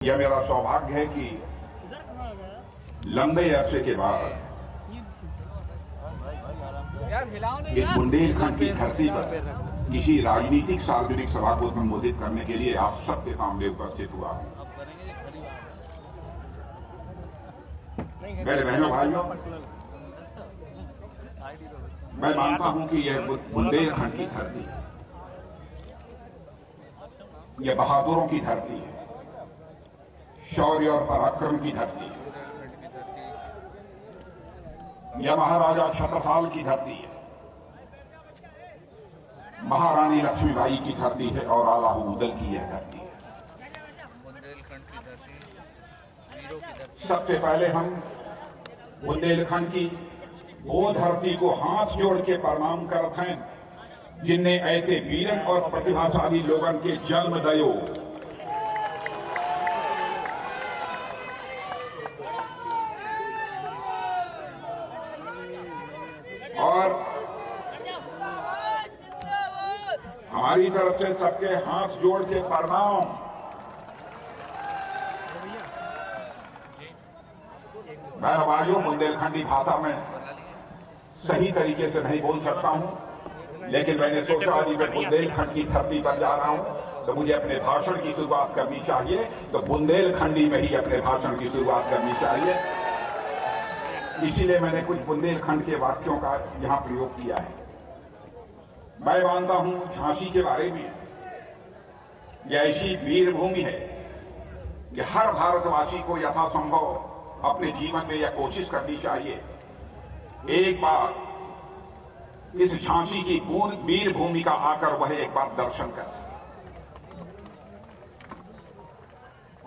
यह मेरा सौभाग्य है कि लंबे अरसे के बाद इस बुंदेलखंड की धरती पर किसी राजनीतिक सार्वजनिक सभा को संबोधित करने के लिए आप सबके सामने उपस्थित हुआ हूं। मेरे बहनों भाइयों, मैं मानता हूं कि यह बुंदेलखंड की धरती, यह बहादुरों की धरती है, शौर्य और पराक्रम की धरती है, यह महाराजा छत्रसाल की धरती है, महारानी लक्ष्मीबाई की धरती है और आला हुदल की यह धरती है। सबसे पहले हम बुंदेलखंड की वो धरती को हाथ जोड़ के प्रणाम करते हैं जिनने ऐसे वीरन और प्रतिभाशाली लोगों के जन्म दयो। और हमारी तरफ से सबके हाथ जोड़ के प्रणाम। मैं भाइयों बुंदेलखंडी भाषा में सही तरीके से नहीं बोल सकता हूं, लेकिन मैंने सोचा अभी मैं बुंदेलखंड की धरती पर जा रहा हूं तो मुझे अपने भाषण की शुरुआत करनी चाहिए, तो बुंदेलखंडी में ही अपने भाषण की शुरुआत करनी चाहिए। इसीलिए मैंने कुछ बुंदेलखंड के वाक्यों का यहां प्रयोग किया है। मैं मानता हूं झांसी के बारे में यह ऐसी वीर भूमि है कि हर भारतवासी को यथासंभव अपने जीवन में यह कोशिश करनी चाहिए एक बार इस झांसी की वीर भूमि का आकर वह एक बार दर्शन कर सके।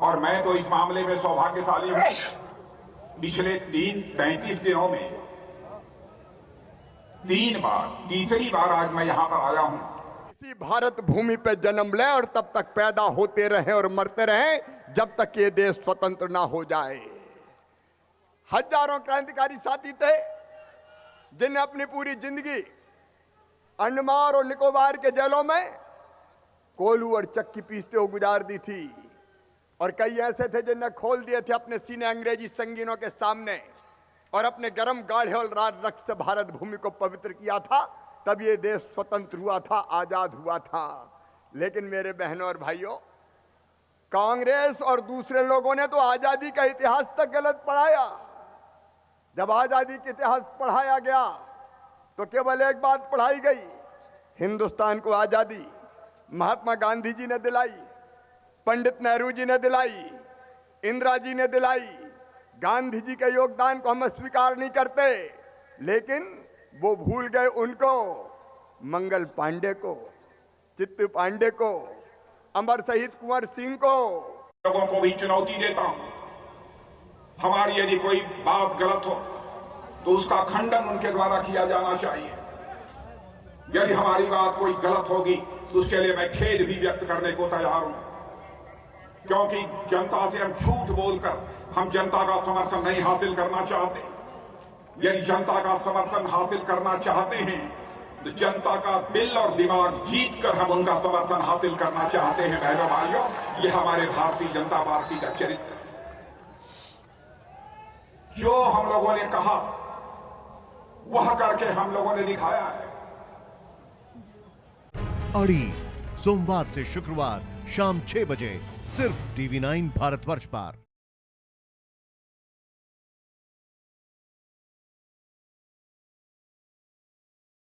और मैं तो इस मामले में सौभाग्यशाली हूं। पिछले 33 दिनों में 3 बार, तीसरी बार आज मैं यहां पर आया हूं। इसी भारत भूमि पे जन्म ले और तब तक पैदा होते रहे और मरते रहे जब तक ये देश स्वतंत्र ना हो जाए। हजारों क्रांतिकारी साथी थे जिन्हें अपनी पूरी जिंदगी अंडमान और निकोबार के जेलों में कोलू और चक्की पीसते हुए गुजार दी थी, और कई ऐसे थे जिन्हें खोल दिए थे अपने सीने अंग्रेजी संगीनों के सामने और अपने गर्म गाढ़े और राज रक्त से भारत भूमि को पवित्र किया था। तब ये देश स्वतंत्र हुआ था, आजाद हुआ था। लेकिन मेरे बहनों और भाइयों, कांग्रेस और दूसरे लोगों ने तो आजादी का इतिहास तक गलत पढ़ाया। जब आजादी का इतिहास पढ़ाया गया तो केवल एक बात पढ़ाई गई, हिंदुस्तान को आजादी महात्मा गांधी जी ने दिलाई, पंडित नेहरू जी ने दिलाई, इंदिरा जी ने दिलाई। गांधी जी के योगदान को हम स्वीकार नहीं करते, लेकिन वो भूल गए उनको, मंगल पांडे को, चित्त पांडे को, अमर शहीद कुंवर सिंह को। लोगों को भी चुनौती देता हूं, हमारी यदि कोई बात गलत हो तो उसका खंडन उनके द्वारा किया जाना चाहिए। यदि हमारी बात कोई गलत होगी तो उसके लिए मैं खेद भी व्यक्त करने को तैयार हूं, क्योंकि जनता से हम झूठ बोलकर हम जनता का समर्थन नहीं हासिल करना चाहते। यदि जनता का समर्थन हासिल करना चाहते हैं तो जनता का दिल और दिमाग जीतकर हम उनका समर्थन हासिल करना चाहते हैं। बहनों भाइयों, यह हमारे भारतीय जनता पार्टी का चरित्र है। जो हम लोगों ने कहा वह करके हम लोगों ने दिखाया है। अड़ी सोमवार से शुक्रवार शाम 6 बजे सिर्फ TV9 भारतवर्ष पर।